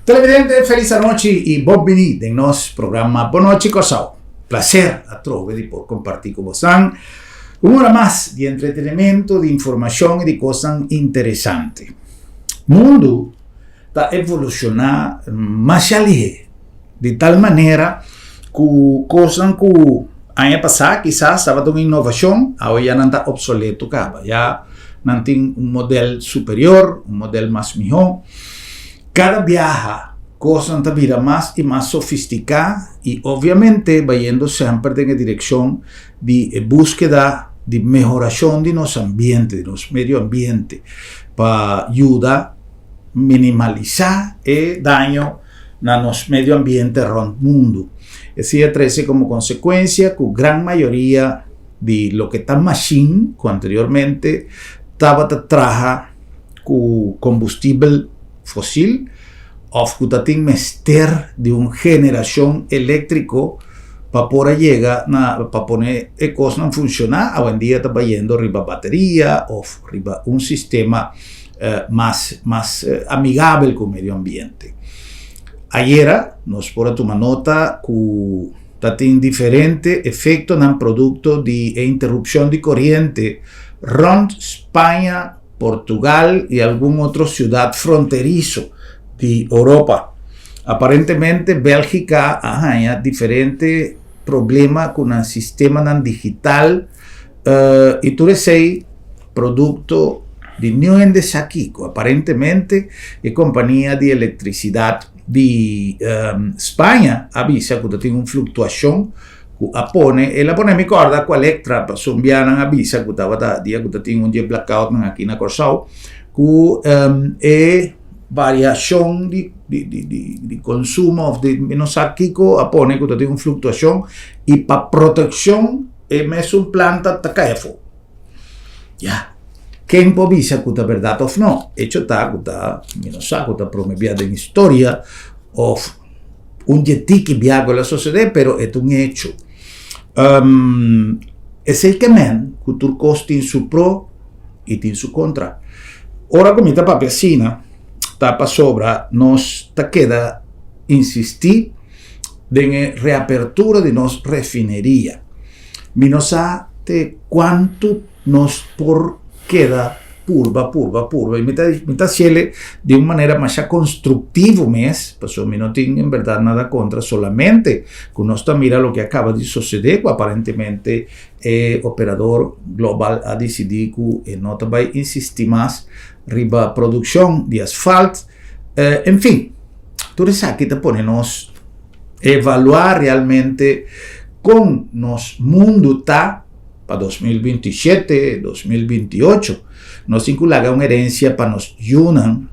Televidente, feliz noche y benvenuti nel nostro programma Bonoci Corsao. Placer a trove di poter compartir con vos un'ora más di intrattenimento, di informazione e di cose interessanti. Il mondo sta evoluzionando mascialì di tal maniera che cose che anni passati chissà stava un'innovazione, oggi non sta obsoleto, ya non tiene un modello superiore, un modello más mejor. Cada viaja, cosa anta vida más y más sofisticada y obviamente va yendo siempre en la dirección de búsqueda de mejoración de nuestro ambiente, de nuestro medio ambiente, para ayudar a minimalizar el daño a nuestro medio ambiente alrededor del mundo. Eso trae como consecuencia que la gran mayoría de lo que está machine, que anteriormente estaba trabaja con combustible fósil, o que tiene mester de una generación eléctrica para poder llegar para poner cosas a funcionar. Hoy en día está yendo arriba batería o arriba un sistema más amigable con el medio ambiente. Ayer nos podemos tomar nota que tiene diferentes efectos en el producto de interrupción de corriente en España, Portugal y algún otro ciudad fronterizo de Europa. Aparentemente Bélgica ha diferentes problemas con el sistema digital y tú decís producto de Neoen de Saquico. Aparentemente la compañía de electricidad de España avisa que tiene una fluctuación ela pone mi corda com a Electra para Sumbiana avisa que estava dia que tinha um dia blackout aqui na Corsao que variação de consumo de menos aqui que pone que tem uma flutuação e para proteção é mesmo planta tá cair fogo. Já quem pode dizer que é verdade ou não? Hecho tá que tá menos saco tá promovida em história ou jeito que viaja la sociedad, pero es un hecho. Es el que turcos tiene su pro y tiene su contra. Ahora como esta papacina tapa sobra, nos queda insistir en la reapertura de nos refinería. Menos a cuánto nos por queda purva y me ciele de una manera más constructiva pues yo no tengo en verdad nada contra, solamente que uno mira lo que acaba de suceder, que aparentemente el operador global ha decidido que no va a insistir más riba producción de asfalto, en fin, tú sabes que te ponemos evaluar realmente con nos mundo está para 2027, 2028, nos incluya una herencia para nos yunan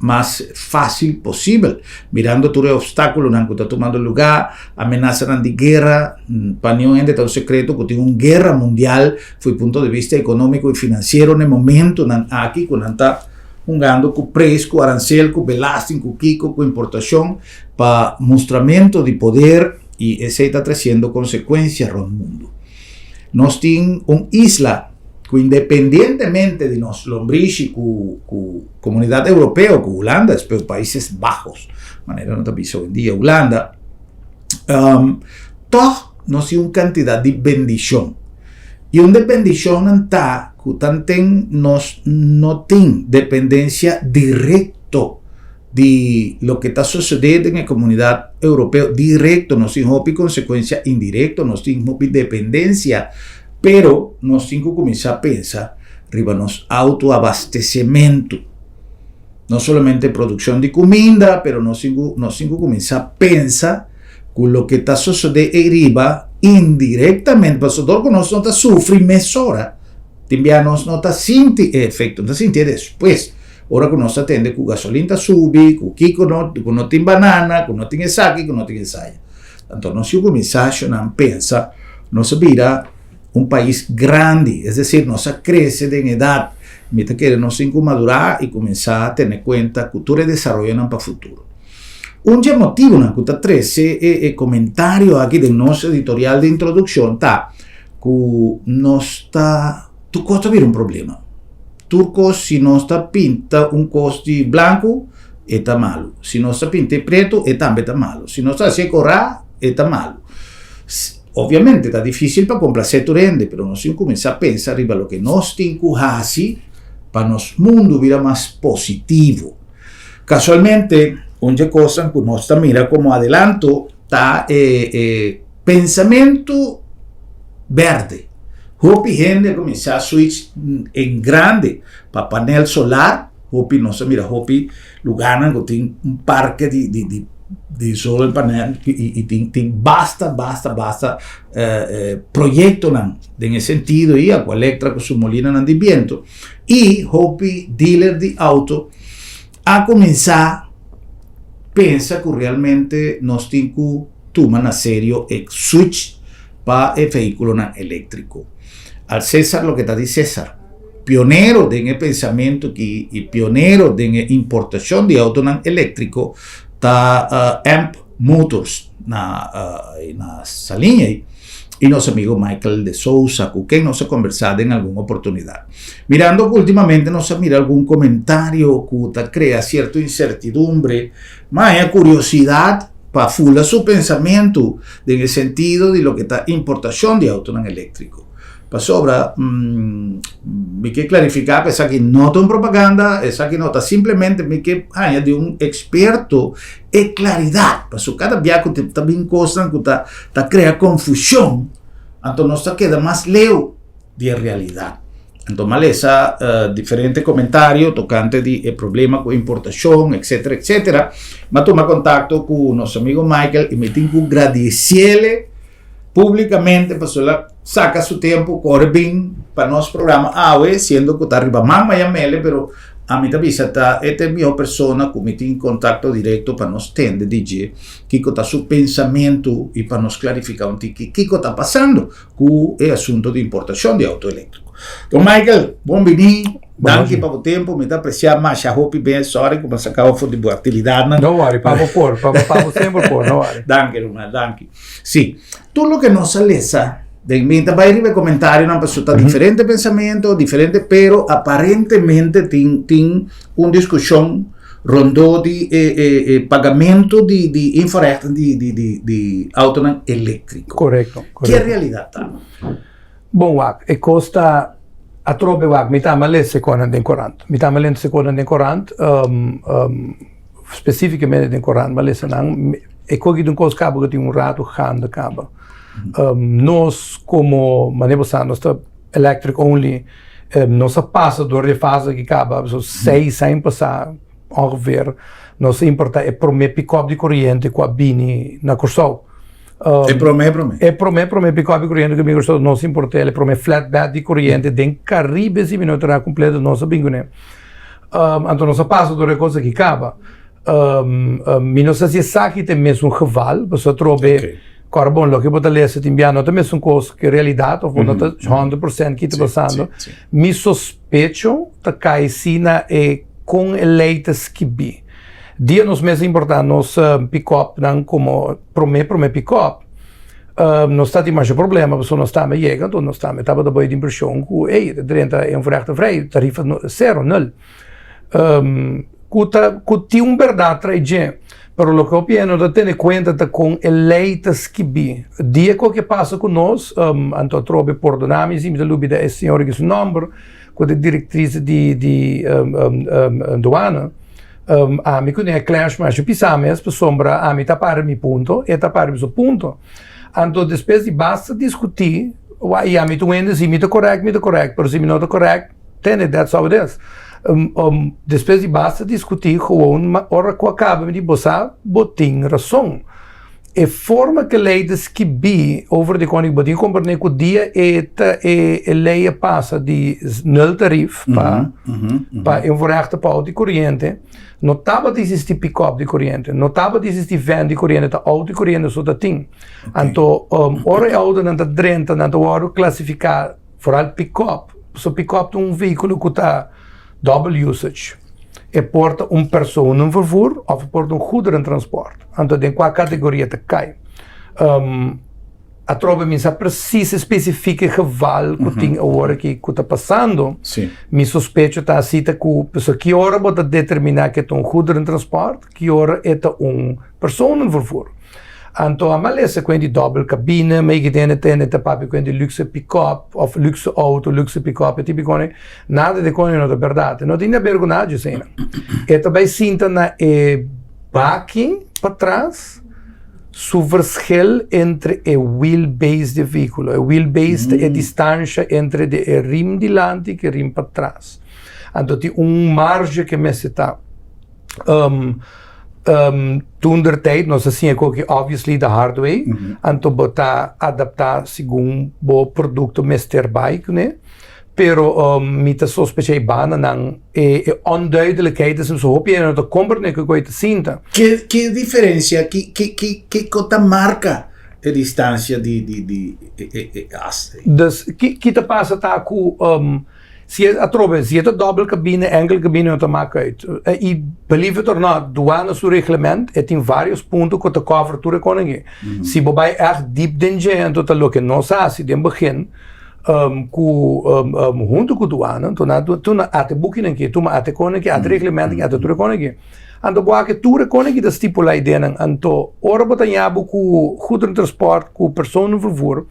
más fácil posible, mirando todo el obstáculo que está tomando lugar, amenazas de guerra, para no entrar en secreto que tiene una guerra mundial, fue punto de vista económico y financiero en el momento aquí, cuando está jugando con precio, con arancel, con belasting, con kiko, con importación, para mostramiento de poder y ese está trayendo consecuencias en el mundo. Nos tiene una isla que independientemente de nos lombriz y comunidad europea, con Holanda, pero Países Bajos, de manera no te hoy en día Holanda, todo nos tiene una cantidad de bendición. Y una bendición está que nos no tiene dependencia directo de lo que está sucediendo en la comunidad europea, directo, nos tiene consecuencia indirecta, nos tiene dependencia, pero nos tenemos que comenzar a pensar arriba nos autoabastecimiento, no solamente producción de comida, pero nos tenemos que comenzar a pensar con lo que está sucediendo arriba indirectamente, para todo que nos no está sufriendo mesora, también nos no está sintiendo efecto, no está sintiendo después. Ahora que nos atende que gasolina sube, que kiko no tiene banana, que no tiene sake, que no tiene saya. Entonces nos tenemos que comenzar a pensar, nos vira un país grande, es decir, nos crece de edad, mientras que nos tenemos que madurar y comenzar a tener cuenta que cultura y desarrollo para el futuro. Un motivo en que 13 el comentario aquí del nuestro editorial de introducción está que nos está, tu costa viene un problema. Turcos si no está pinta un costi blanco está malo. Se nós pinte preto, também está malo. Se nós se corrar, está malo. Obviamente está difícil para complacer tu rende, mas nós temos que começar a pensar arriba lo que nós temos que fazer para nosso mundo virar mais positivo. Casualmente, uma coisa que nós mira como adelanto está pensamento verde. Hopi gente começar a switch em grande para painel solar. Hopi nós mira Hopi lugar que tem parque de sol em painel e tem basta projeto nesse sentido e a Electra com sua molina de vento e Hopi dealer de auto a começar pensa que realmente nós temos que tomar a sério e switch para o veículo elétrico. Al César lo que está dizendo César, pioneiro de pensamento aqui e pioneiro de importação de auto elétrico está AMP Motors na salinha e nosso amigo Michael de Souza, com quem nós conversado em alguma oportunidade. Mirando que ultimamente nós mira algum comentário que cria certa incertidumbre, mas a curiosidade para fular seu pensamento no sentido de lo que está importação de auto elétrico. Para sobra, me que clarificar, essa aqui não está propaganda, essa aqui não está simplesmente me que de um experto e claridade. Para so, cada viaco está bem coisa que está cria confusão, então nós queda mais leu de realidade. Então, maleza, diferente comentário tocante de problema com importação, etc. Mas toma contato com nosso amigo Michael e me tenho que agradecer publicamente, para saca seu tempo, corre bem para nosso programa, sendo que está arriba mais Miami, pero a mim também está, esta é a minha pessoa que me tem contato direto para nós entender, dizer, que está seu pensamento e para nós clarificar o que está passando com o assunto de importação de auto elétrico. Então, Michael, bom-vindo. Danke para o tempo, me dá apreciar mais a roupa bem, sorry, como se acabou de boa atividade. Não worry, para sempre por, não worry. Danke, irmão, danke. Sim, tudo o que nós lesa, de mim vai arriba comentário, uma pessoa está diferente pensamento, diferente, pero aparentemente tem uma discussão rondou de pagamento de infraestrutura de auto elétrico. Correto. Que realidade está? Bom, e costa a trobe mi tama le seconda den corant. Mi tama le seconda den corant, specificamente den corant, ma le sanang e cogi d'un cos cabo che ti un rato hand cabo. Nós como manebo nós tá electric only, nós passa door de fase que cabo, so 6 sem passar ongeveer. Nós importa e prome pick-up di corrente qua bini na Corsou. É promé. É promé pick-up di corrente que me gostou nós importa, é promé flatbed di corrente den Caribe se não terá completo nossa bingune. Então nós passa door de coisa que cabo. Mi não sei se sabe tem mesmo geval, você trobe carbon lo que bota lesse timbiano também são coisas que realidade ou não tá 100% que está passando. Mi sospecho tá cai sina e com eleitas que bi. Dia nos meses importantes nos pick-up não como promé pick-up. Nós está de mais problema, porque nós estamos chegando, nós estamos tava da boa de impressão que de 30 é um verrechte vrij, tarifa 0. Que tem verdade traje. Pero lo que eu pieno de ter conta com eleitas que bi. Dia que passa com nós, anto trobe por donamis, me lubida é senhor que seu nome, com a diretriz de doana, a me conhece clash, mas eu pisamos para sombra, a me tapar mi ponto, e tapar meu ponto. Anto depois de basta discutir, e a me tu ainda se me tá correto, pero se me não tá correto, tem that's how it is. Depois de basta discutir gewoon, hora que acaba de botar, botin razão. E forma que leis que bi over de koning botin compreender que o dia é lei passa de nul tarif para um verrechte pau de corrente, não estava de existir pick-up de corrente, não estava de existir van de corrente, tá auto de corrente só da ting. Então, hora auto não tá 30, não tá hora classificar vooral pick-up. So pick-up é veículo que está double usage. E porta personenvervoer of porta goederentransport. Então, in qua categorie te cai. a trova mi sa precies specifieke geval que tem agora que está passando. Sim. Mi sospecho tá cita que hora bota determinar que é goederentransport, que hora é personenvervoer. Anto a malessa quindi double cabine, maar ik denk dat papi quindi luxe pick-up of luxe auto, luxe pick-up e tipo nada de coisa não é verdade. Não tinha vergonha cena. E também sinta na baki para trás, o verschil entre o wheelbase do veículo. O wheelbase é a distância entre o rim de lante e o rim para trás. Então tem margem que me está toen der tijd, nós assim é que obviously the hard way, então botar adaptar segundo o produto Mr. Bike, né? Pero met zo speciaal banen dan onduidelijkheid is zo hoop je dat de compra que coita cinta. Que diferença, que cota marca a distância de haste. Dus que te passa tá com se a trove, se é double cabine, enkel cabine não maakt uit. E believe it or not, douane seu reglement tem vários pontos que te cobertura com ninguém. Se bobai echt diep dentro, então tá louco, não sabe se dem begin. Junto com a douane, tu na ate booking aqui, tu ma ate koning, ate reglement, ate tu koning. Ando boa que tu koning da stipula ideia, anto ora botanhabo com goederentransport, com personenvervoer,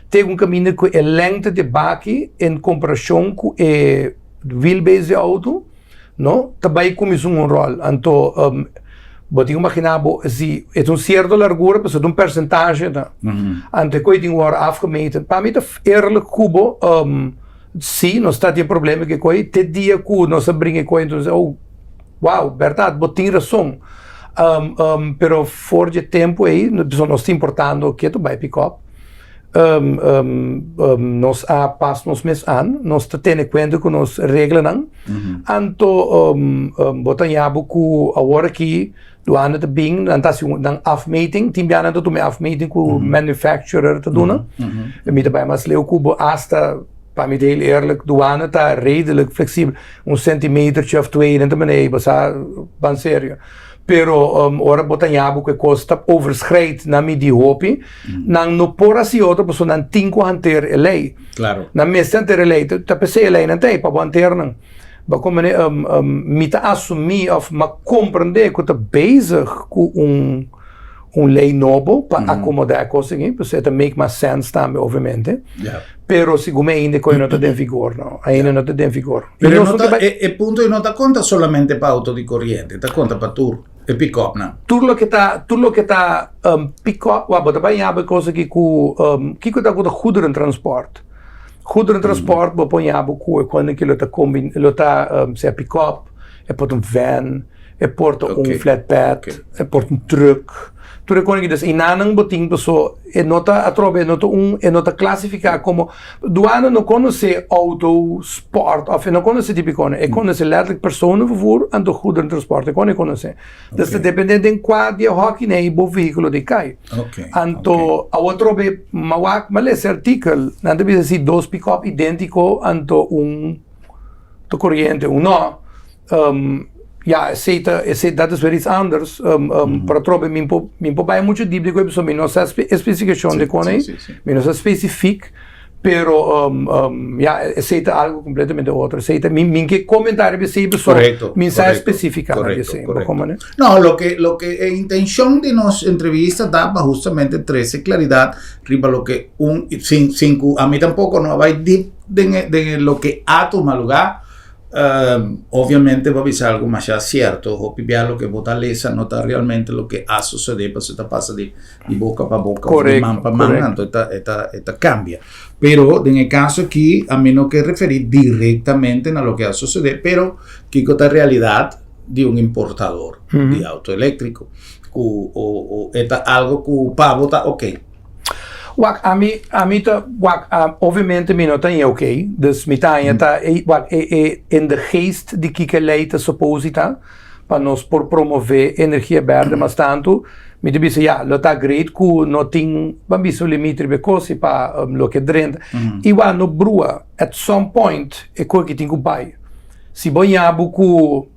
tem caminho com a lengte de baki em comparação com a wheelbase de auto, não? Também como isso rol, anto But imaginar, se é certa largura, mas é percentage. Ante coi tem hora afgemeten. Para mim, eerlijk kubo, sim, não está de problema que coi, te dia ku, não se brinca coi, então, oh, wow, verdade, but tem razão. Pero for de tempo aí, nós está importando que tu vai pick up. Nós pas nos mes an, nós temos conta com nos regras, anto botanhabo ku agora aqui douane te bing, dan afmeting, tim biana to me afmeting ku manufacturer te doen. Met daarbij mas leu kubo hasta para me heel eerlijk, douane tá redelijk flexibel, centimetertje of 2 en te beneden, basa ban serio. Pero ora botanhabo que costa overschrijdt na mi di hopi, nang no por assim outra pessoa nan 5 hanter a lei. Claro. Na meste hanter a lei, ta pese a lei nan tem para hanter nan. Ba como ne mi ta assumir of ma compreender que tá bezig com lei novo para acomodar a coisa aqui, pues это make mais sense também, obviamente. Yeah. Pero siccome ainda coisa não está em vigor, no? Ainda não está em vigor. Pero el punto no te conta solamente para auto de corriente, te conta para tour e pick-up, no? Tudo lo que tá pick-up, bota bem a coisa que que tá com goederentransport. Goederentransport, boponhabo com quando que lo tá se pick-up, é porta van, é porta flatbed, é porta truck. Tu reconhece que das inanang boting pessoa é nota atrobe é nota classificar como douane não conhece auto sport ou não conhece típico é conhece letterlijk personenvervoer en de goederentransport é conhece dus het depende de qual hockey nee bo veículo de cai anto a atrobe maar esse artikel não deve ser dois pick-up idêntico anto to corriente no ja, dat is weer iets anders. Para trobe, min po vai muito deep de coisa, so não sei especificação de cone, não sei específico, pero ja, aceita algo completamente outro. Aceita min que comentário be sempre só, min sei específica, como né? No, lo que intención de nos entrevista daba justamente 13 claridad, riba lo que a mí tampoco no va deep de lo que a tu lugar. Ovviamente va a ser algo más cierto o lo que vota lesa no está realmente lo que ha sucedido pues se pasa de boca para boca o de man para man entonces esta cambia pero en el caso aquí a mí no que referir directamente a lo que ha sucedido pero que esta realidad de un importador de auto eléctrico o esta algo que para votar Wak, a mim obviamente me não tem ok, dus me tem in de geest de que leita supposita para nós por promover energia verde, mas tanto me dice ja, lo tá great que não tem bambiso limite de coisa para lo que drenda. Igual no brua, at some point é coisa que tem que pai. Se banhabo que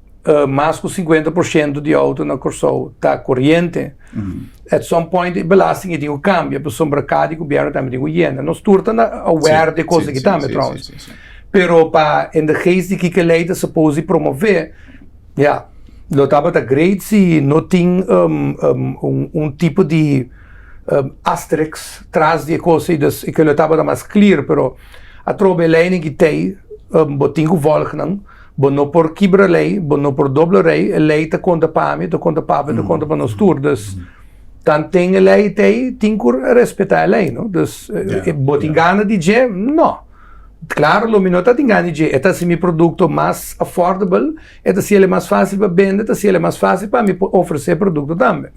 mais que 50% de auto na Corsou está corrente. At some point, a belasting tem que cambia, por mercado e governo também tem que ir. Nós turta aware de coisas que também trouxe. Pero para in de geest die que leiden suppose promover, ja, lo tava da great se não tem tipo de asterix tras de coisa e que lo tava da mais clear, pero a trobe leiding que tem, botingo volgnan, não por quebra lei, não por doble lei, lei te conta para mim, te conta para para nós todos. Dan tem a lei tem que respeitar a lei, não? Dus botingana de je, não. Claro, lo minota tingani je, eta se mi produto mais affordable, eta se ele mais fácil para vender, eta se ele mais fácil para me oferecer produto também.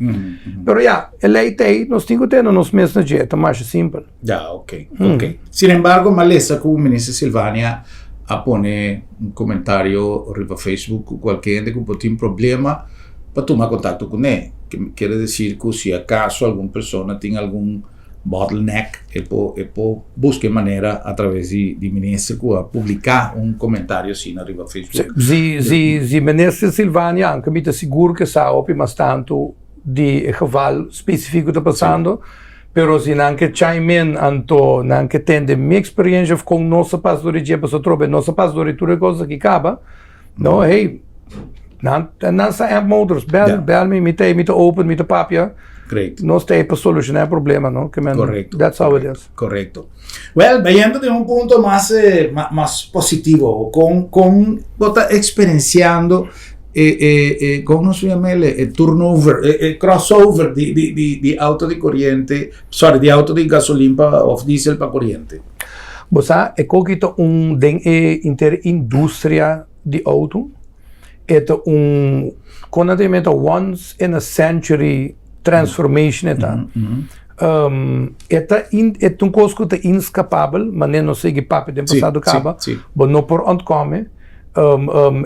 Pero ya, a lei tem, nós temos que ter nos mesmos je, é mais simples. Ya, ok. Sin embargo, malesa como ministra Silvania pone un comentario arriba Facebook, qualquer gente que tem problema, para tomar contato com ele. Que quiere decir que si acaso alguna persona tiene algún bottleneck, busque maneira através de ministro a publicar um comentário assim na riva Facebook. Se ministro Silvania anche mi seguro que sabe mas tanto de geval específico está passando, pero se anche chime anto anche tende minha experiência com nossa pastor de para trobe nossa pastor tudo coisa que acaba, no hey não sa motors bel me te open me te papia. Great. Nós temos para solucionar o problema, não? Correcto. That's how it is. Correcto. Well, vayendo de un punto más positivo, con vos experienciando ¿cómo se llama el turnover, el crossover de auto de corriente, de auto de gasolina o diesel para corriente? Você é coquito interindústria de auto, é conatamente once in a century transformation eta. Eta coisa que é inescapável, mas não sei que papo de passado acaba, mas não por ontkomen.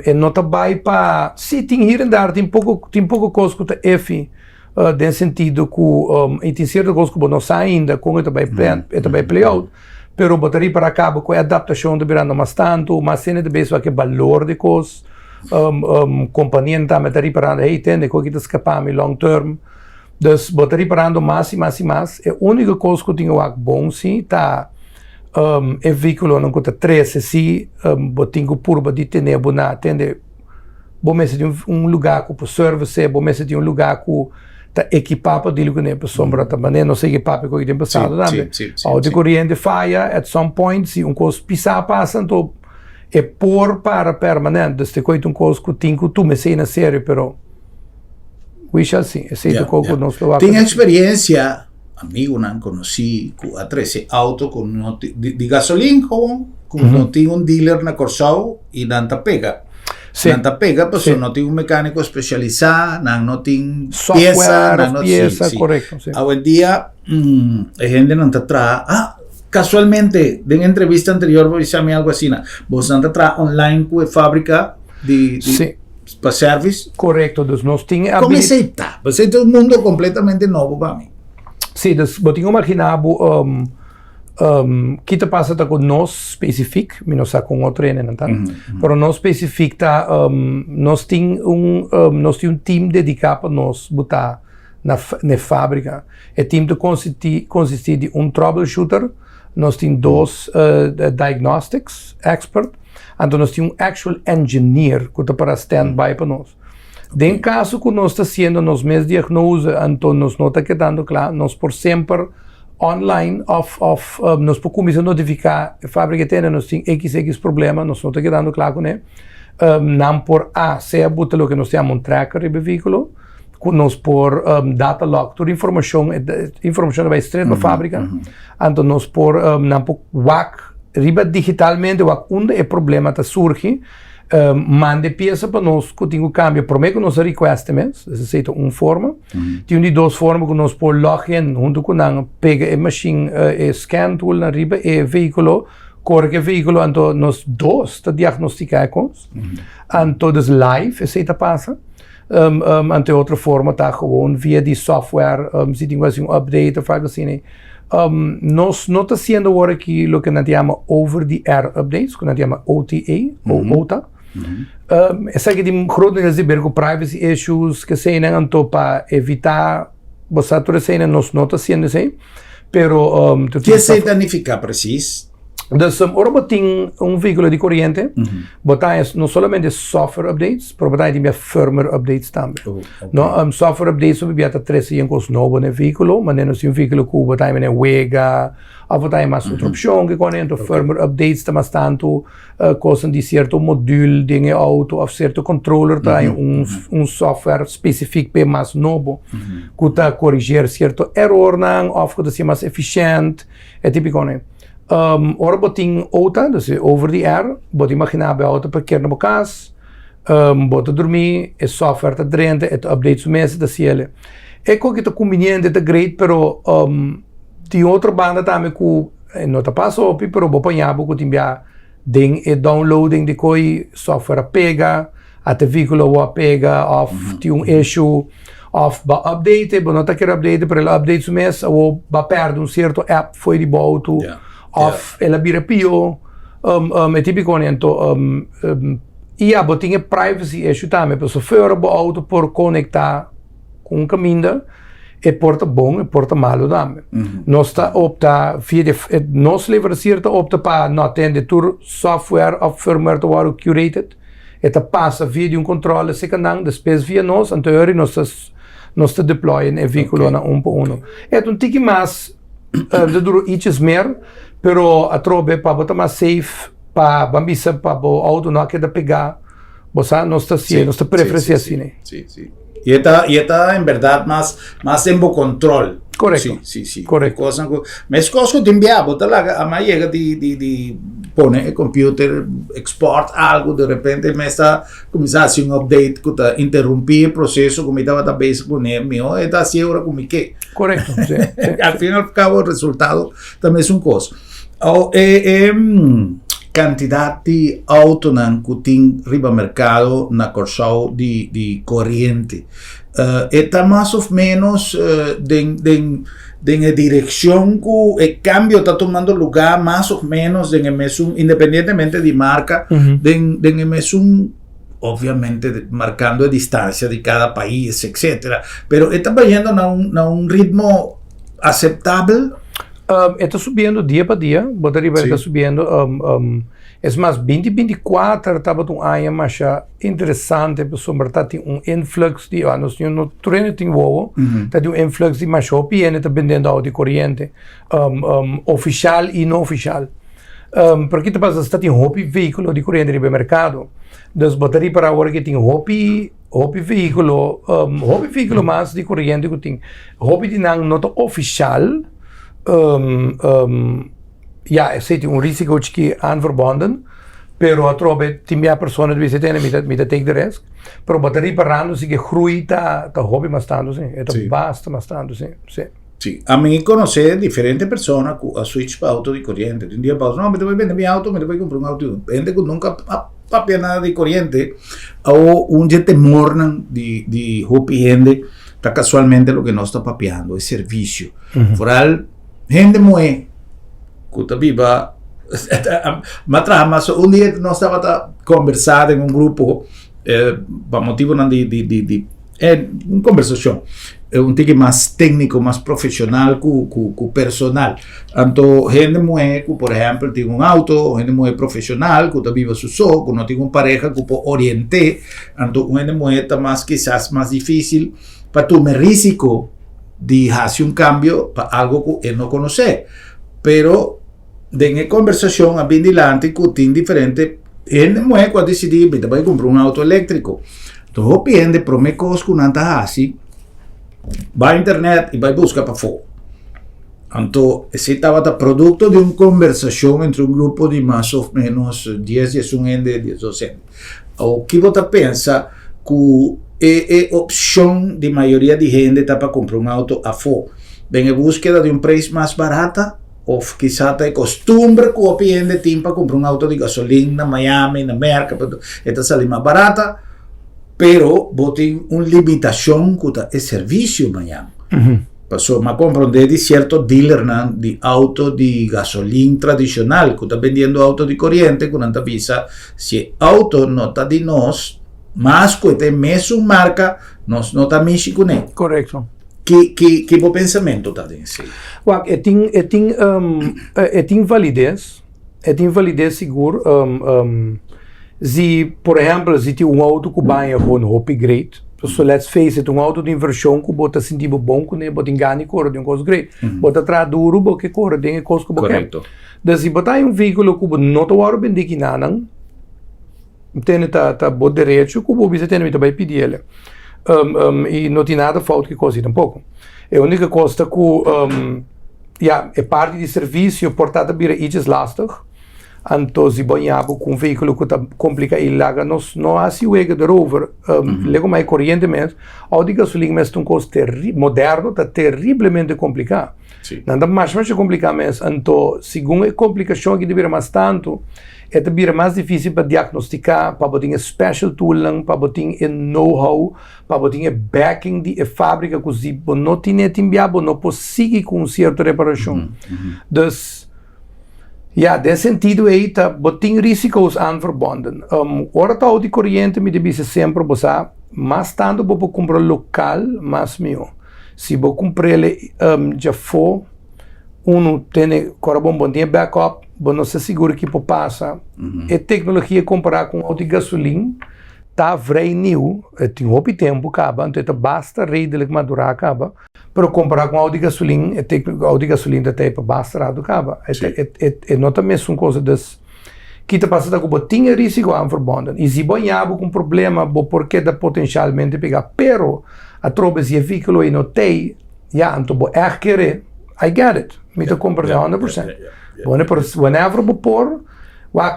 E não vai para sim, tem hier en daar tem pouco coisa que é efi, den sentido que e tem certa coisa que não sai ainda com eta vai play out, pero bateria para acaba com a adaptação de virando mais tanto, mas cena de base que valor de coisa, companhia também tá reparando, hey, tem de coisa que escapar me long term. Dus wat reparando mais e mais e mais, a única coisa que eu tenho aqui bom sim, tá é veículo não conta 13 sim, botinho purba de ter bona, tende, bom mês de lugar que para service, bom mês de lugar que tá equipado de lugar para sombra também, não sei equipado que tem passado também. Auto corrente falha, at some point se coisa pisar passa, então é por para permanente, deste coisa coisa que tem que tu me sei na sério, pero we shall see. Tengo experiencia, amigo, no conocí a 13 auto con de gasolina, como no tengo un dealer na Corsau y nanta pega. Nanta pega, pues no tengo un mecánico especializado, no tengo pieza, correcto. Hoy en día, gente no está atrás. Casualmente, de una entrevista anterior, vos decíame algo así, vos no está atrás online con fábrica de para service. Correcto, dus nós tínhamos comecei tá, você tem um mundo completamente novo para mim. Sim, dus eu tinha imaginado que te passa com nós específico, não sei com outro né, tá? Para nós específico tá, nós tem um time dedicado para nós botar na fábrica. É time de consistir de troubleshooter, nós tem dois diagnostics expert. Então nós temos actual engineer que está para stand-by para nós. Okay. Em caso que nós está fazendo nos mesmos diagnose, então nós não está quedando claro, nós por sempre online, nós por começar a notificar a fábrica tem, nós temos XX problema, nós não está quedando claro com ele. Não por seja botar o que nós chamamos tracker de veículo, nós por data log, toda informação vai straight para a fábrica, então nós por não por WAC riba digitalmente onde é problema tá surge mande peça para nós que tem o cambio por meio que nós request mesmo aceita forma tem duas formas que nós por login junto com a pega a machine scan tool na riba e veículo corre que veículo então nós dois tá diagnosticar com então des live aceita passa ante outra forma tá gewoon via de software se tem um update ou algo assim nós não está sendo agora que o que nós chamamos over-the-air updates, que nós chamamos OTA, ou OTA, Essa aqui tem grotendeels de bergo privacy issues que zijn anto para evitar você tudo isso nós não está sendo assim, pero que se danifica precis? Dus ahora tem veículo de corriente, botar não somente software updates, pero botar também firmware updates também. Okay. No, software updates sobre bota 13 anos novo no veículo, mas não é veículo que botar em Wega, a botar mais outra opção que quando entra firmware updates também tanto coisas de certo module de auto ou certo controller tem software específico para mais novo, que está corrigir certo error não, ou que está mais eficiente, é típico né. Ora botin outra, dus over the air, bot imaginar bij auto parkeer naar casa, bot dormir, é software tá drente, é updates mês da cielo. É coisa que tá conveniente, tá great, pero tem outra banda também que não tá passou, pero vou apanhar porque tem bia ding e downloading de coi software pega, até veículo pega, of tem issue, of ba update, but não tá quer update, pero ele updates mês ou ba perde certo app foi de auto. Of ela vira pio, é típico então, e a botinha privacy issue também, porque se for o auto por conectar com caminho, é porta bom, é porta malo também. Nós está opta, nós leva certa opta para não ter tur software of firmware to war curated, eta passa via controle secundário, depois via nós, anterior nós está deploy em veículo na por um. É tique mais, de duro iets meer, pero a trobe para botar mais safe, para bambisa para o auto não quer pegar, você não está assim, não está preferência assim, né? Sim. E está em verdade mais em bom controle. Correto. Sim. Correto. Mas coisa que enviar, botar lá a maneira de pone computer export algo de repente me está começar a um update que está interromper o processo como estava da base com ele meu está assim agora como que correto al fin al cabo o resultado também é coisa quantidade de auto que tem riba mercado na corção de corrente está mais ou menos de direção que o cambio está tomando lugar mais ou menos en el mesmo, independientemente de marca, en el mesmo, obviamente marcando a distância de cada país, etc. Pero está yendo a un ritmo aceptável. Está subindo dia para dia, está subindo. É mais 2024 estava um ano mais interessante, porque tem influx de nós no treino tem voo, tem influx de mais opinião está vendendo de corrente, oficial e não oficial. Porque te passa está tem hobby veículo de corrente no mercado, das bateria para agora que tem hobby veículo mais de corrente que tem hobby de não nota oficial. Ja, sei tem risco que aan verbonden, pero a trobe tinha pessoas de visita me take the risk, pero bateria parando se que grui tá hobby mas tanto sim, basta mas tanto sim. Sì, a me conosce differenti persone a switch para auto di corriente. Un dia pausa, no, me devo vendere mio auto, me devo comprare un auto. Gente che nunca ha nada di corriente o un temor di hobby gente está casualmente lo que no está papeando es servicio. Foral gente muy que viva mas un día no estaba conversando en un grupo para motivo de una conversación un tique más técnico, más profesional que personal. Tanto gente muy que, por ejemplo, tiene un auto, gente muy profesional que vive su solo, que no tiene una pareja que puede orientar. Tanto gente muy está más quizás más difícil para tomar riesgo de hacer un cambio para algo que él no conoce. Pero en la conversación bien adelante que tiene diferente gente muy cuando decidir voy a comprar un auto eléctrico. Todo depende pero me cosas que no así. Va a internet y va a buscar para fora. Entonces, ese estaba producto de una conversación entre un grupo de más o menos 10 y 12. O que você pensa que opción de mayoría de gente está para comprar un auto a fora. Ven en búsqueda de un precio más barata o quizá te costumbre que la gente tiene para comprar un auto de gasolina en Miami, en América, esta sale más barata. Pero vos tenés una limitación que es servicio mañana. Passou a compreender de certo dealer de auto de gasolina tradicional, que está vendendo auto de corriente, que não avisa se auto não está de nós, mas que tem mesmo marca, nós não está mexico nem. Correto. Que bom pensamento está dentro? Tem validez. Tem validez seguro. Se, por exemplo, se tem auto que banha com upgrade, so let's face it, auto de inversão que bota sentido bom, que nem bota engane cor de coisa great. Bota atrás duro, porque cor de coisa que bota. Correto. Então, se botar veículo que não está hora bem de que não, tem tá bom direito, que você tem que também pedir ele. E não tem nada falta que coisa tampouco. A única coisa que é parte de serviço, portada bira iets lastig. Então, se banhava com veículo que está complica e laga, não há se uega erover, lego mais corrente mesmo, ou de gasolina mesmo um coisa moderno, está terrivelmente complicado. Nada mais complicado mesmo. Então, segundo a complicação que deve mais tanto, é também mais difícil para diagnosticar, para botar special tooling, para botar know-how, para botar backing de fábrica que se não tem tempo, não pode seguir com certa reparação. Então, desse sentido aí, tem riscos aan verbonden. Ora tá de corriente, me deve sempre botar, mas tanto para comprar local, mas meu. Se vou comprar ele já for, tem bom dia backup, não se segura que pode passar. E tecnologia comparar com auto de gasolina, tá vrij nieuw, tem pouco tempo acaba, então basta redelijk madurar acaba. Para comparar com auto de gasolina, auto de gasolina até para basta rado acaba. É nota mesmo uma coisa das que está passando com tinha risco aan verbonden. E se banhava com problema, porque dá potencialmente pegar, pero a tropa se veículo e não tem, então vou querer, I get it, me to comprar 100%. Bueno, pero whenever vou pôr,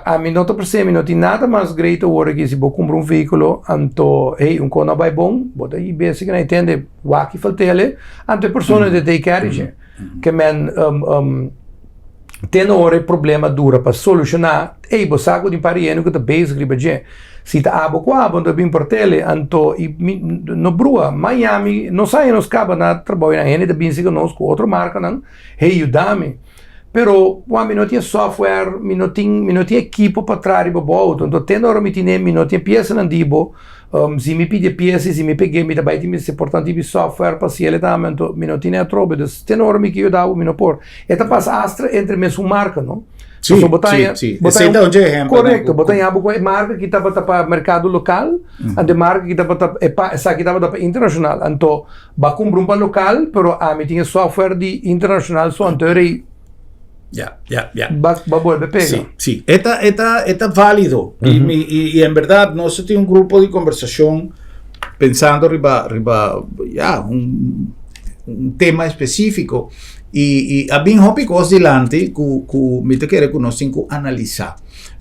a mim não percebe, não tem nada mais great agora que se vou comprar veículo, então, cona vai bom, bota aí, basic, não entende, que falta ele, então, pessoa de take carriage, que tem hora problema dura para solucionar, você sabe de parieno que está basic, se está abo com abo, então, bem por tele, então, no brua, Miami, não sai, não escapa, na trabalho na gente, bem se conosco, outra marca, não, ajuda-me. Pero, mi não tinha software, mi não tinha equipo para trás do auto. Então, tem hora mi não tinha peça na dibo. Se me pede peça, se me peguei, mi também tinha se portanto software para se ele também. Então, mi não tinha trobe. Então, tem hora que eu dava, mi não por. Eta passa astra entre mesmo marca, não? Sim, sim. Esse é um exemplo. Correto. Botar em abo com a marca que estava para mercado local, a marca que estava para internacional. Então, vai comprar para local, pero a mi tinha software de internacional, só anterior. Va vuelve pega. Sí. Está válido. Y en verdad, nosotros tenemos un grupo de conversación pensando arriba un tema específico. Y a bien hopi cosas delante que me te quiere conocer, que analizar.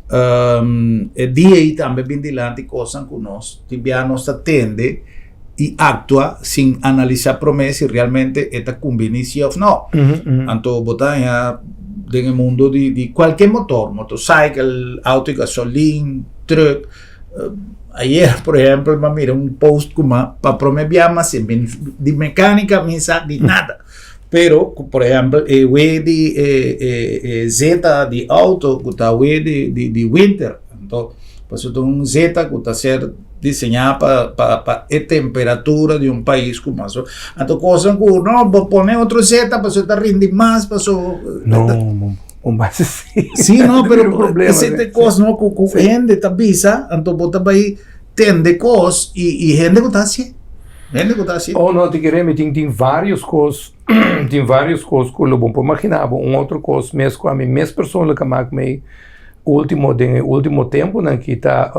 Día también bien delante cosas que nos atende y actúa sin analizar promesas y realmente esta combinación no. Entonces, botar en el mundo de cualquier motorcycle, auto y gasolina, truck. Ayer, por ejemplo, me miré un post para promediar más de mecánica, me sabe de nada. Pero, por ejemplo, de Z de auto, que está de winter. Entonces, pues un Z que está ser diseñado para la temperatura de un país como eso. Entonces, cosas que no, poner otro Z para eso te rinde más, para eso. No, mas sí, no, pero ese cosa no que gente está visa, entonces bota para tende cosas y gente que está así. Oh, no, te queremos, tem várias coisas, tem várias coisas que eu vou imaginar, outra coisa mesmo, a minha pessoa que me último tempo, né, que está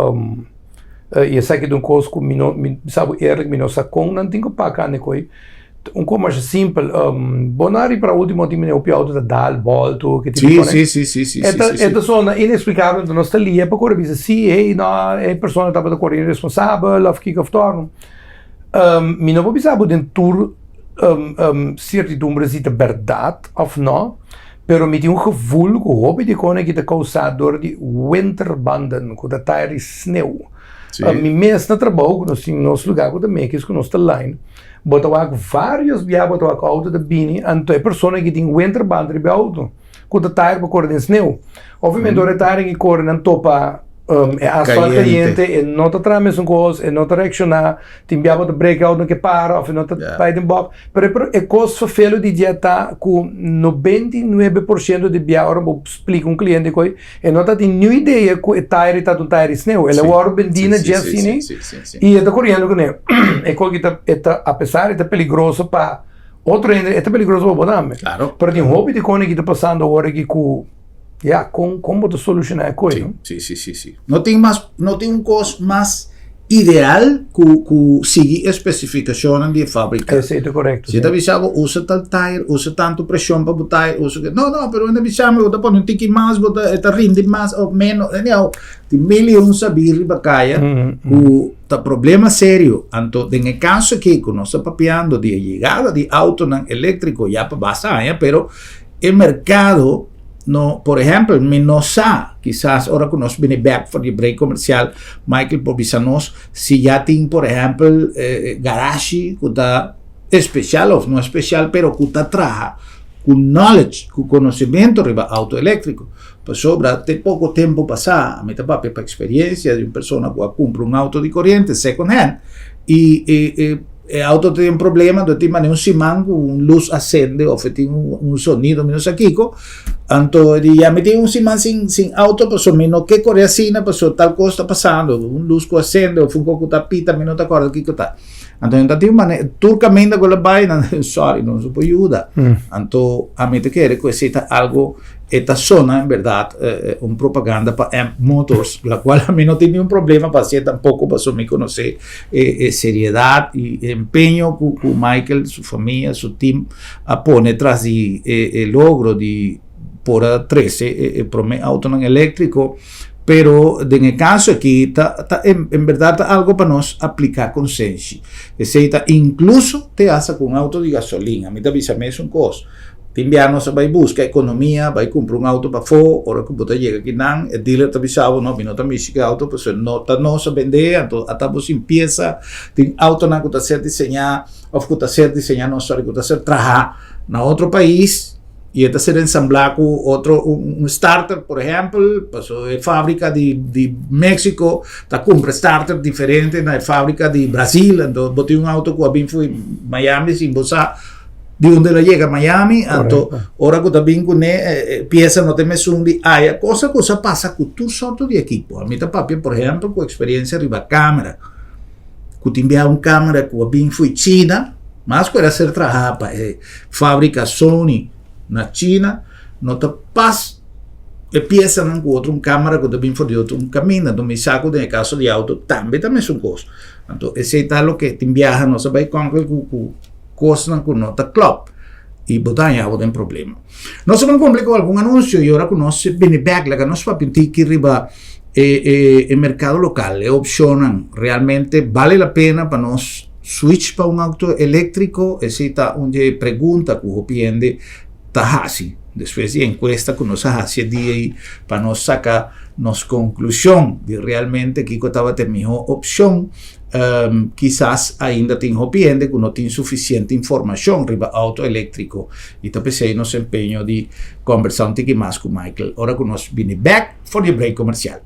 e essa aqui de uma coisa que sabe que não sacou, não tem que pagar né coi, coisa simples, bonari para o último time o piauto da dal volto que tipo sim. Esta zona inexplicável da nossa linha para correr dizer sim, não, a pessoa estava da corrente responsável, of kick of torno. Mi não vou pensar em tur certidumbre se é verdade ou não, pero me tem gevoel que hoop die koning die de causador die winterbanden, que de tire sneeuw. Sí. Mi mesmo trabalho, nós temos lugar que também que nós line. Botava vários dias, botava auto da Bini, então é pessoa que tem winter band de auto, quando tá para correr em snow. Obviamente o retarem que corre não topa é asfalto caliente, e não tá tramando um coisa, e não tá reaccionar, tem biabo de breakout no que para, ou não tá vai de bob, pero é coisa feio de dia tá com 99% de biabo, eu explico cliente que e não tá tem nenhuma ideia que o tire tá um tire snow, ele é o bendina Jessine, e tá correndo com ele, é coisa que tá apesar de tá perigoso para outro ainda, é perigoso para botar, claro, pero tem hobby de coisa que tá passando agora que com como te solucionar a coisa? Sí. Não tem coisa mais ideal que seguir especificações de fábrica. É correto. Se te avisava, usa tal tire, usa tanto pressão para botar, usa que... Não, pero ainda avisava, bota põe um tique mais, bota rinde mais ou menos, não. Tem milhões de sabir bacaia, que tá problema sério. Então, no caso que nós estamos papiando de chegada de auto elétrico, já para bastante, pero o mercado no, por ejemplo, Menosa, quizás ahora que nos viene back for the break comercial, Michael, por avisarnos si ya tiene, por ejemplo, garage que está especial o no especial, pero que está traja con knowledge, con conocimiento riba auto eléctrico. Pues sobra de poco tiempo pasar, a mi papi, para experiencia de una persona que compra un auto de corriente second hand y el auto tiene un problema, entonces tiene un simán, un luz acende, o tiene un sonido menos aquí, entonces ya me tiene un simán sin auto, pues menos que coreacina, pues tal cosa está pasando, un luz que acende, o un coco tapita, menos te acuerdas aquí que está. Entonces, tú caminas con la vaina, sorry, no se puede ayudar. Entonces, a mí te quiere que exista algo, esta zona, en verdad, una propaganda para AMP Motors, la cual a mí no tiene un problema, para hacer tampoco, para mí conocer seriedad y empeño que Michael, su familia, su team, pone tras el logro de por 13, auto eléctrico. Pero en el caso aquí, en verdad, algo para nos aplicar conciencia. Incluso te hace con un auto de gasolina. A mí te avisa, me es un costo. Te enviamos, va a buscar economía, va a comprar un auto para fuego, ahora que te llega aquí, el dealer te avisaba, no, vino también ese auto, pues no se vende, entonces hasta vos empieza, tem auto que está ser diseñado, o que está ser diseñado, no sabe que está ser trabajar en otro país, y este ser ensamblado con otro, un starter, por ejemplo, pues fábrica de México, está compra starter diferente en la fábrica de Brasil, entonces boté un auto que había fui Miami sin bosar de donde le llega a Miami, entonces ahora que también con pieza no te me sundi, hay cosa pasa con tu soto de equipo. A mí te papi, por ejemplo, con experiencia arriba cámara, que te envía un cámara que había fui China, más que era hacer trabajar para fábrica Sony na China, no te pasa pieza con otro cámara que también fue de otro camino, entonces me saco de caso de auto también es un costo. Entonces ese es lo que te envía, no se va a concluir cosas que no está club y botar ya botar en problema. No se me complica algún anuncio y ahora que no se viene back, la que no se va a pintar que arriba el mercado local, le opcionan, realmente vale la pena para nos switch para un auto eléctrico, esa es una pregunta que uno piende. Tahasi, después de encuesta que nos hace día para nos sacar nos conclusión de realmente que estaba la mejor opción, quizás ainda tengo piende que no tiene suficiente información riba auto eléctrico y tapecei nos empeño de conversar un poquito más con Michael. Ahora que nos viene back for the break comercial.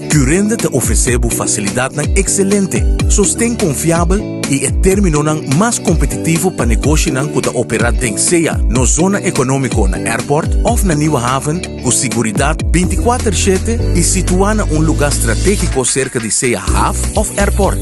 Currende te oferecemos facilidade excelente, sustém confiável e é termino mais competitivo para negócio que te operar em seja na zona econômica na airport ou na Nieuwe Haven, com segurança 24/7 e situada em lugar estratégico cerca de seja haven ou airport.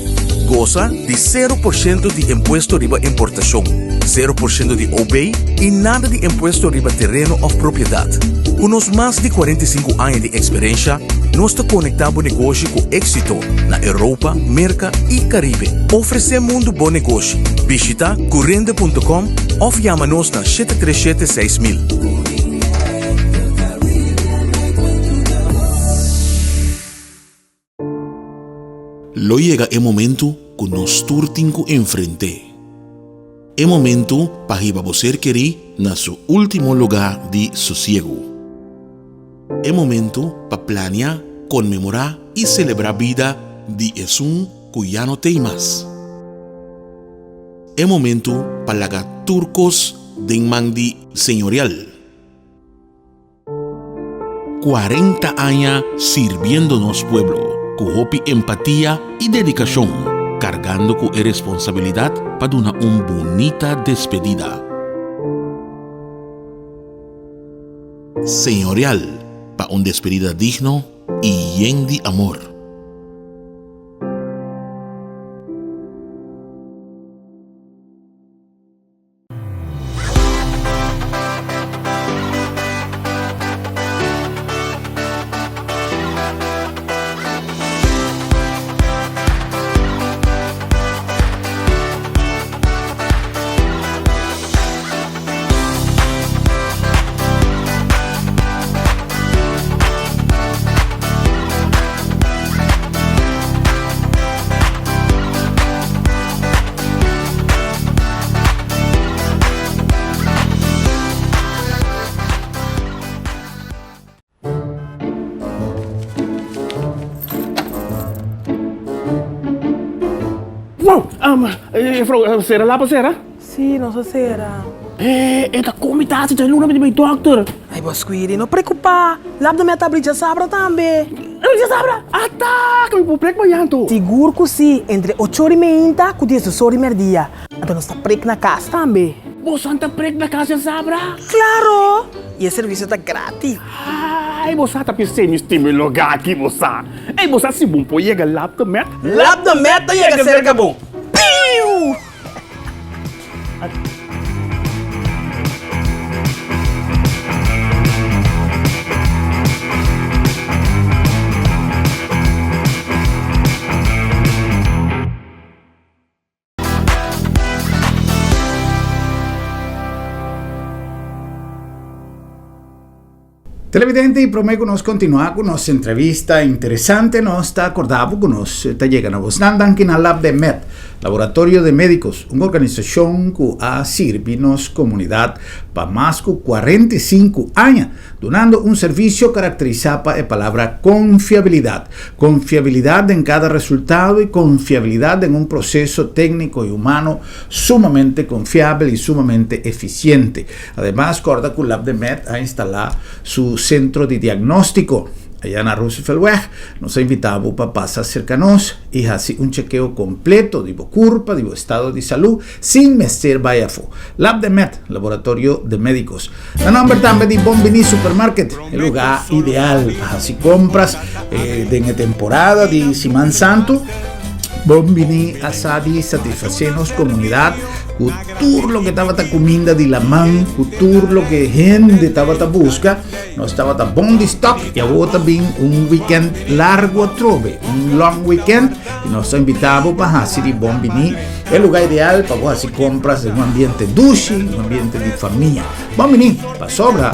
Goza de 0% de imposto riba importação, 0% de OB e nada de imposto riba terreno ou propriedade. Com os mais de 45 anos de experiência, nós te conectamos negócio com êxito na Europa, América e Caribe. Oferecemos um bom negócio. Visita currende.com ou chama-nos na 737-6000. Lo llega el momento que nos turtinco enfrente. É momento para você querer na seu último lugar de sossego. É momento para planear, comemorar e celebrar a vida de Jesus que já não tem mais. É momento para lagar turcos de mandi señorial. 40 años sirviendo nos pueblo, con hopi empatía y dedicación, cargando con responsabilidad para una bonita despedida. Señorial, para una despedida digno y lleno de amor. Wow, será lá para será? Sì, non so se era. Esta comitação tem luna de doctor. Ai, Bosquiri, non preoccupare. L'abdo me tablica sabra também. Você sabe? Tá, que me vou pregar banhando. Seguro que sim, entre 8h30 e 10h30. Então não está prego na casa também. Você anda prega na casa sabra? Claro! E o serviço está grátis. Ai, você tá pensando em este lugar aqui, você. Ei, você se bom pode chegar lá para met. Lab da meta e a cerca bom. Piu! Televidente, y prometo nos continuar con nuestra entrevista interesante. Nos está acordado que nos está llegando a vos. Nandan en Lab de Med, Laboratorio de Médicos, una organización que ha servido a nuestra comunidad para más de 45 años, donando un servicio caracterizado por la palabra confiabilidad. Confiabilidad en cada resultado y confiabilidad en un proceso técnico y humano sumamente confiable y sumamente eficiente. Además, recuerda que Lab de Med ha instalado su centro de diagnóstico allá en Roosevelt Weg. Nos ha invitado para pasar cercanos y hacer un chequeo completo de curva, de estado de salud, sin meter bayafo. Lab de Med, Laboratorio de Médicos. El nombre también de Bombini Supermarket, el lugar ideal para hacer compras de la temporada de Simán Santo. Bombini asadi satisfacernos comunidad, cultura lo que estaba ta comida de la man, cultura lo que gente estaba ta busca, no estaba ta bon de stock y ahora también un weekend largo a trove, un long weekend y nos ha invitado para hacer Bombini, el lugar ideal para hacer compras en un ambiente dulce, un ambiente de familia. Bombini, para sobra,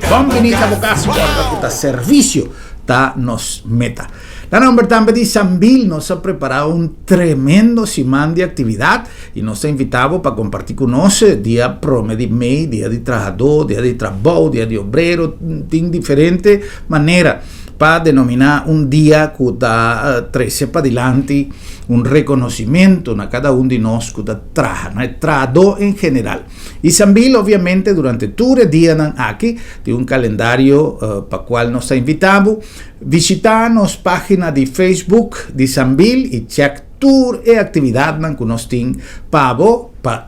Bombini ta bocazo, para servicio ta nos meta. La nombre también de Sambil nos ha preparado un tremendo simán de actividad y nos ha invitado para compartir con nosotros día promedio mes, día de trabajador, día de trabajo, día de obrero, de diferentes maneras para denominar un día que da 13 para adelante, un reconocimiento a cada uno de nosotros que trabaja, el trabajador en general. Y Sambil, obviamente, durante todo el día aquí, de un calendario para el cual nos ha invitado, visitarnos página de Facebook de Sambil y check tour e actividad que nos tiene para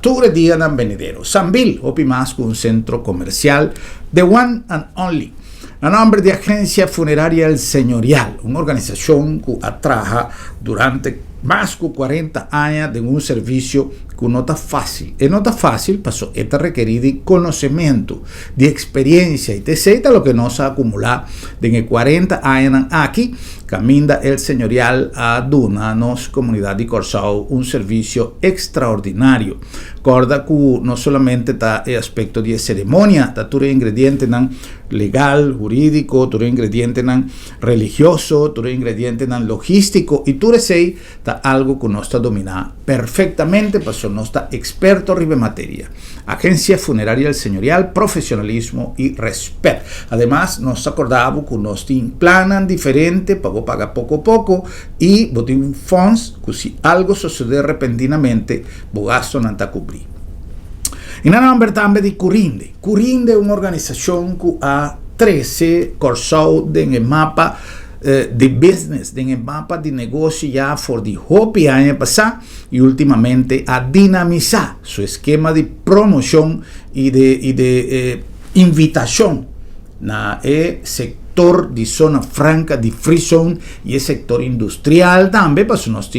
todo el día en venidero. Sambil, opi más que un centro comercial, the one and only. A nombre de Agencia Funeraria El Señorial, una organización que trabaja durante más de 40 años en un servicio que no está fácil. Y no está fácil, pasó, está requerido de conocimiento, de experiencia, y etc. Lo que nos ha acumulado en 40 años aquí, camina el Señorial a donarnos comunidad de Corsao un servicio extraordinario. Recuerda que no solamente está el aspecto de ceremonia, está todo el ingrediente legal, jurídico, todo el ingrediente religioso, todo el ingrediente logístico, y todo ese está algo que no está dominado perfectamente. Pasó información, nos está experto arriba en materia. Agencia Funeraria del Señorial, profesionalismo y respeto. Además, nos acordamos que nos planan diferente, paga poco a poco, y botín funds, que si algo sucede repentinamente, gasto no está cubrir. Y nada más también de Curinde. Curinde es una organización que ha 13 corsos en el mapa de business, en el mapa de negocio ya por de hopi año pasado y últimamente a dinamizar su esquema de promoción y de invitación na sector de zona franca de free zone y el sector industrial también para nos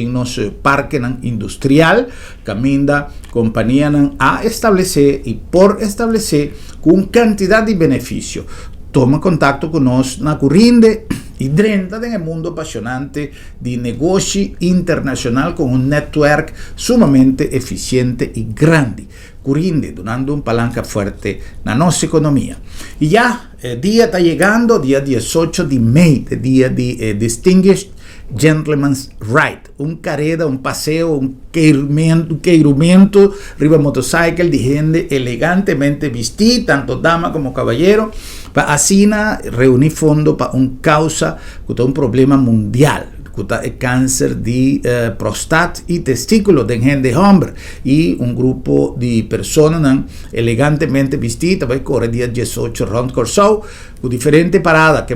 parque industrial caminda compañía a establecer y por establecer con cantidad de beneficio. Toma contacto con nos na Curinde y drenta en el mundo apasionante de negocio internacional con un network sumamente eficiente y grande. Curinde, donando un palanca fuerte na nuestra economía. Y ya, el día está llegando, día 18 de mayo, el día de Distinguished Gentleman's Ride, un carrera, un paseo, un queirumento, arriba motorcycle de gente elegantemente vestida, tanto dama como caballero, para así reunir fondos para una causa que es un problema mundial, que es el cáncer de próstata y testículo de gente hombre, y un grupo de personas elegantemente vestidas, va a correr día 18 round Corso, con diferentes paradas que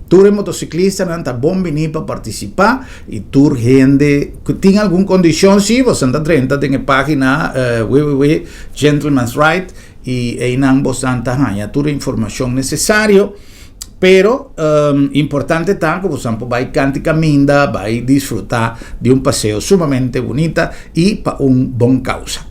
tour motociclista está bom venir para participar y tour gente que tiene alguna condición, sí, vos anda 30 en la página Gentleman's Ride y en ambos ya toda información necesaria, pero importante está que vos va a cantar caminda, va a disfrutar de un paseo sumamente bonita y para un buen causa.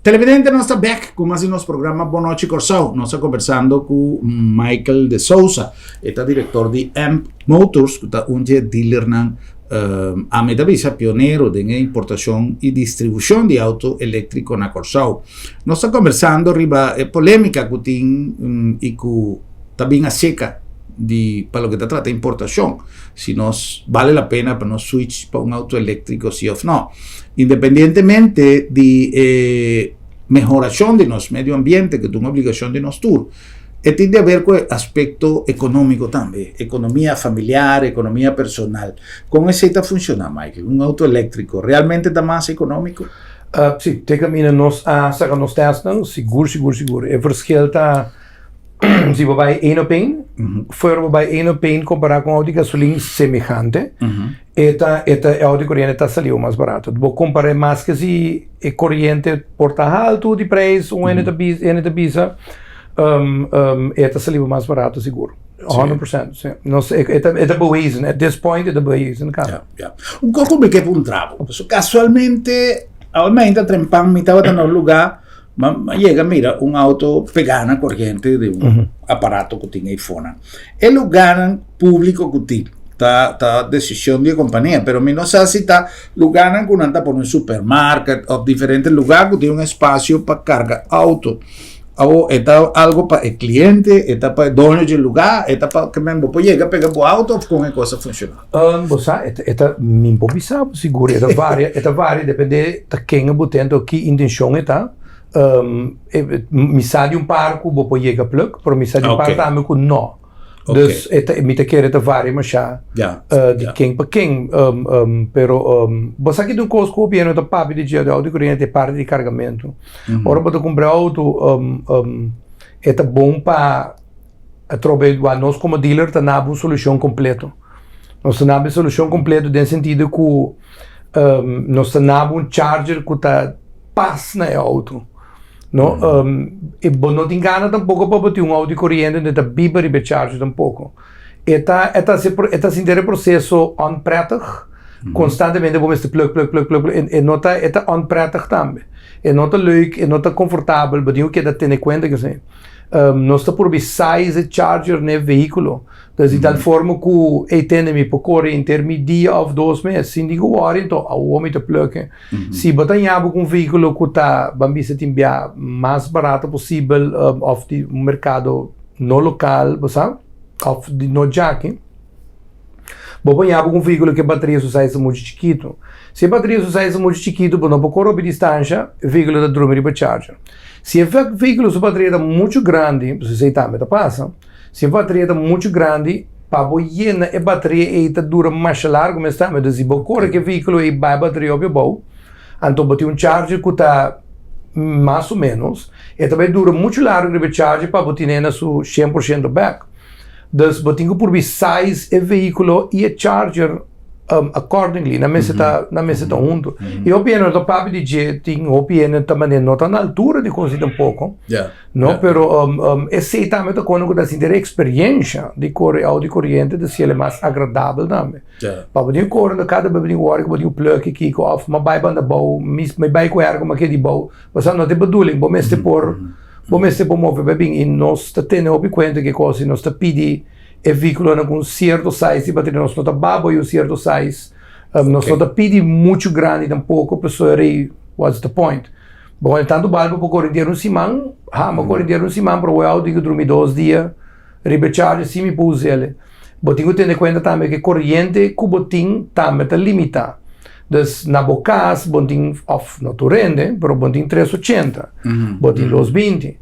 Televidente, nós está back com mais um programa Boa Noite Corsão. Nós estamos conversando com Michael de Souza, ele é diretor de AMP Motors, que é um dealer na Amedavisa, pioneiro de importação e distribuição de auto elétrico na Corsão. Nós estamos conversando riba polêmica que tem e que também a seca para lo que se trata de importación, si nos vale a pena para nos switch para un auto eléctrico sí o no, independientemente de mejoración de nuestro medio ambiente, que es una obligación de nuestro tour, tiene que ver con el aspecto económico también, economía familiar, economía personal. ¿Cómo es que funciona, Michael? ¿Un auto eléctrico realmente está más económico? Sí, te camina nos a sacar nos testan, seguro. El verschil está si we bij 1 op 1, voor we bij 1 op 1 comparar com auto de gasolina semejante, esta auto corriente está saliendo más barato. Vou comparar mais que se corriente porta alto de preço, esta bisa, esta salió más barato seguro. 100%, sim. Esta bewezen, at this point, esta bewezen, cara. Un poco me queda un trapo. Casualmente, aumenta trempan, me estaba en un lugar. Llega, mira, un auto pegana corriente de un aparato que tiene iPhone. El lugar público que tiene, está decisión de compañía, pero no sé si está lugar que anda por un supermercado o diferentes lugares que tiene un espacio para cargar auto. O está algo para el cliente, está para el dueño del lugar, está para que me llega, pega el auto con el cosa funciona. Esta me improvisado, seguro, esta varia, depende de quem botando que intenção está. Mi sa di un parco, vou poi llega pluk, però mi sa di un parco também que não. Dus mi te quer esta varia, mas já de quem para quem, pero você aqui do Costco pieno da papi de dia de auto corrente e parte de carregamento. Ora para comprar auto, é bom para trabalhar nós como dealer tá na solução completa. Nós tá na solução completa no sentido que nós tá na charger que tá passa na auto. No? E não te engana tampouco para ter auto corriente onde está biber e recharge tampouco. Está se inteiro processo on prettig, constantemente vamos te plug. En nota é onprettig também. É nota leuk, é nota confortável, mas eu quero ter em conta que assim, nós está por size charger no veículo. Dus de tal forma que ele tem me percorre em termos de dia ou 2 meses, sem digo hora então, o homem te pluggen. Se botar em um veículo que está, vamos dizer, mais barato possível, of de mercado no local, sabe? Of de no jack. Vou pôr um veículo que a bateria só sai muito chiquito. Se a bateria só sai muito chiquito, não pode correr a distância, o veículo está dormindo para charger. Se o veículo sua bateria está muito grande, você também passa. Se a bateria está muito grande, para llenar a bateria está dura mais largo, mas também se você corre que o veículo e vai a bateria ao bom, então botar charger que está mais ou menos, e também dura muito largo de charger para botar na sua 100% back. Dus botinho por size e veículo e charger accordingly na mesa tá junto. E o piano do papo de jeting, o piano também não tá na altura de conseguir um pouco. Pero esse também tá quando da assim ter experiência de corrente de ser mais agradável também. Para botinho correndo cada botinho hora que botinho plug aqui off, mas vai banda bow, mas vai com ergo mas que de bow. Mas não tem bedoeling, bom mestre por Vamos promover bem e nós temos a conta que coisa nós pedi é veículo com certo size de bateria nós não tá babo e um certo size nós não pedi muito grande tampouco pessoa aí what's the point bom tanto balbo para correr semana mas correr semana para o auto que dormir 2 dias recharge se me puse ele botinho tem em conta também que corrente que botinho também tá limitado. Dus na bocas, botin off no torrente, pero botin 380, botin 220.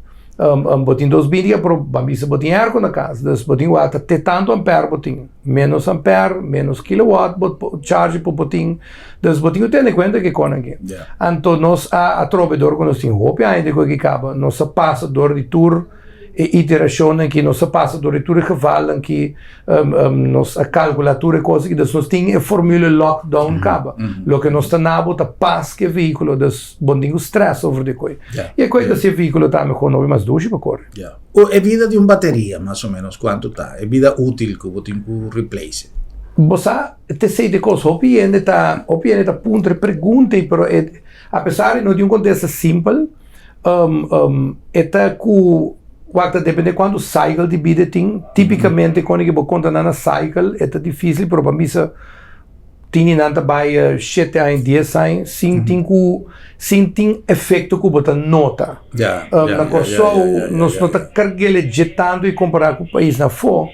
Botin 220 pero bambisa botin ergo na casa. Dus botin wata te tanto ampere botin, menos ampere, menos kilowatt charge por botin. Dus botin tem em conta que con aqui. Então nós a trovedor quando nós tem hope ainda que acaba, nós passa dor de tour e iteração em que nós passa do retorno de cavalo em que nós a calculatura coisa que nós tem a fórmula lockdown acaba lo que nós tenamos a paz que veículo das bondinho stress over de coisa e a coisa desse veículo também com nove mais dois para correr a vida de uma bateria mais ou menos quanto tá a vida útil que você tem que replace você te sei de coisa o piene tá ponto de pergunta pero apesar de não de um contexto simples que Quando depende quando cycle de vida tem, tipicamente quando eu vou contar na cycle é difícil, pero para mim tem nada vai 7 anos, 10 anos, sem tem efeito que você nota. Na coisa nós nota carguele jetando e comparar com o país na fora.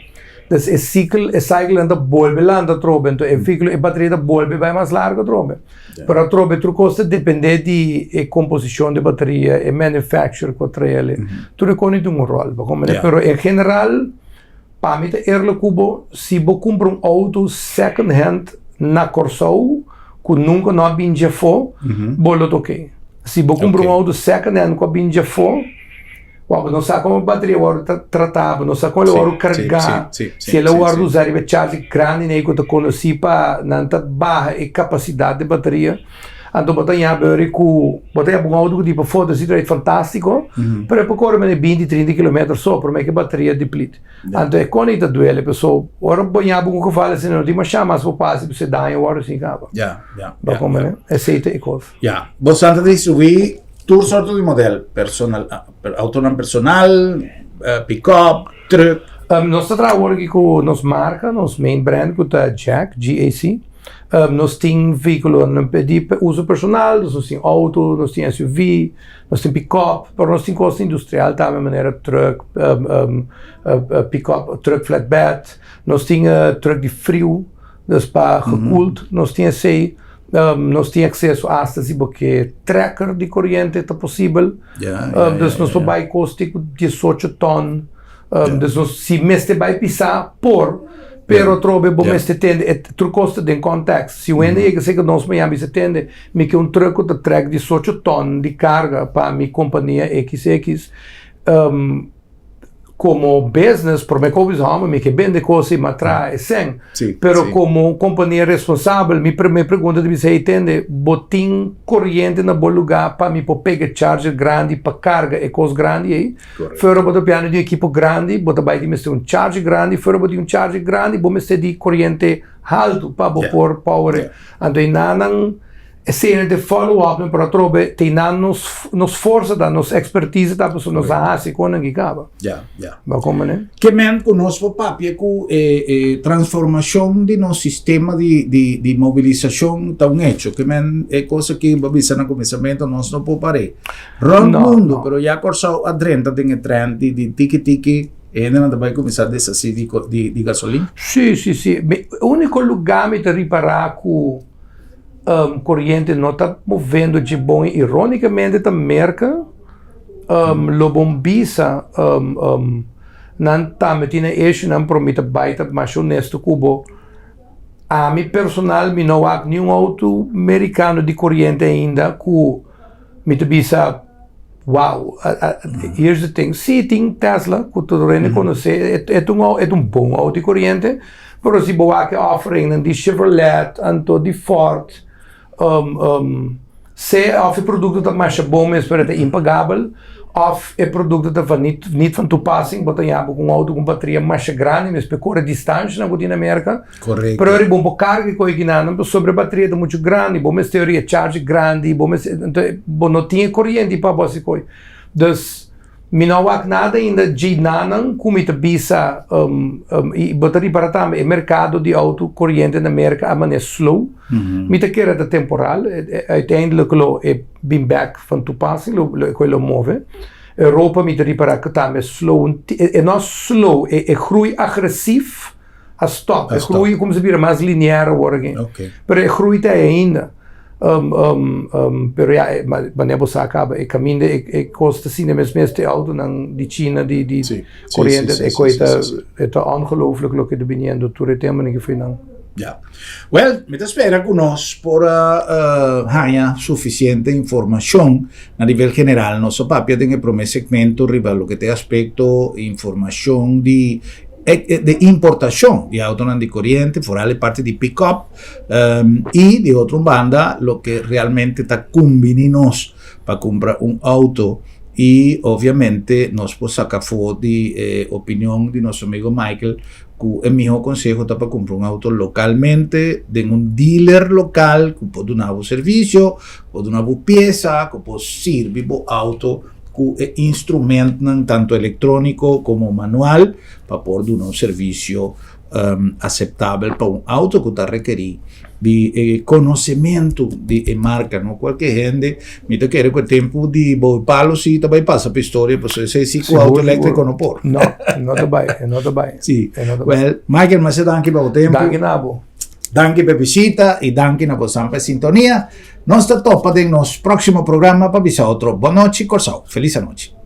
Então o cycle anda volve lá anda trobe, então o veículo a bateria volve vai mais larga trobe. Para trobe outra coisa depende de composição de bateria e manufacture contra ele. Tudo com um rol, pero em geral para mim é o cubo se você compra auto second hand na Corsou que nunca não binja for, bolo toque. Se você compra auto second hand com binja for não sabe como a bateria é tratada, não sabe como ela é carregar, se ela é usar e charge grande, nem que eu conheci para não baixa a capacidade de bateria. Então, botar um auto tipo foda se é fantástico, para correr 20, 30 km só, para que a bateria deplete. Então, é quando ele doer, a pessoa, ora banhar um que fala assim, não tem mais chamas para passar, você dá em hora assim, acaba. Aceita e coisa. Você antes de subir tour sorte de modelo personal, autónomo personal, pick-up, truck. Nós trabalhamos aqui com nossa marca, nosso main brand, que é Jack, GAC. Nós temos veículo de uso personal, nós temos auto, nós temos SUV, nós temos pick-up, mas nós temos coisa industrial também, de maneira truck, pick-up, truck flatbed, nós temos truck de frio, para gekoeld, nós temos esse. Nós temos acesso a astas porque tracker de corrente é possível. Nós podemos custa 18 ton. Se mestre vai pisar pero trobe bom mestre tende tu costa de contexto. Se o ende que nós Miami se tende, me que truck de track 18 ton de carga para minha companhia XX. como business, por me como me que vende cosas y me trae sen. Sí, Pero sí. como compañía responsable, me pregunta de me se entende, botín corriente na bom lugar para me pegar charger grande para carga e cosas grande aí. Correcto. Fora botar piano de equipo grande, botar vai de me um charger grande, fora botar um charger grande, bom me de corriente alto para por power. Então nanan se de follow-up para trobe, tem nos força da nos expertise da pessoa nos hace com ninguém acaba. Ya, ya. Ba como né? Que men conosco papi ku transformação de nosso sistema de mobilização tá hecho que men é coisa que babisa na começamento nós não pode parar. Mundo, no. pero já corsau adrenta tem trend de tiki e ainda não vai começar dessa de gasolina. Sim. O único lugar me te reparar que corrente não está movendo de bom, ironicamente, da merca, lo bombisa, não está metendo eixo, não promete baita, mas honesto, cubo. A mim personal, me não há nenhum auto americano de corrente ainda que me te bisa, wow, here's the thing. Sim, tem Tesla, que tu não conhece, é bom auto de corrente, mas se boa que offering de Chevrolet, anto de Ford, se of produto dat mais bom mesmo para impagável, of produto dat van niet van toepassing, want je hebt een auto com bateria mais grande, mas para correr distância na América. Correto. Pero é bom carga que eu não sobre a bateria é muito grande, bom mas teoria charge grande, bom mas então não tinha corrente para você coi. Dus me não há nada ainda de nanan como te bisa e bateria para também mercado de auto corrente na América a maneira slow. Me te quer da temporal, uiteindelijk é been back van toepassing, lo move. Europa me te reparar que também slow, é não slow, é groei agressief a stop, é groei como se vira mais linear worden. Okay. Pero é groei ainda. Pero ja, maar nebo se acaba, e caminho e costa assim, mesmo este auto de China, de corrente, e coisa, é ongelooflijk lo que de biniendo, tu retemo que foi não. Ja. Well, me espera que nós por haya suficiente informação a nível general. Nosso papel tem que segmento rival lo que tem aspecto informação de importação de auto de corriente, forale parte de pick-up e de outra banda, lo que realmente está combinando para comprar auto e, obviamente, nós podemos sacar foto de opinião de nosso amigo Michael, que o meu conselho está para comprar auto localmente, de dealer local, que pode dar um serviço, pode dar uma peça, que pode servir o auto que instrumento tanto eletrônico como manual para poder dar um serviço aceitável para auto que está requerido de conhecimento de marca, não qualquer gente me quer que o tempo de palo se também passa para a história, porque se o auto elétrico não pode. Não te vai. Sim. Well, Michael, mas danke para o tempo. Danke nabo. Danke per visita e danke na vostra sintonia. Nós estamos topa em nosso próximo programa para avisar outro. Boa noite, Corsau. Feliz noite.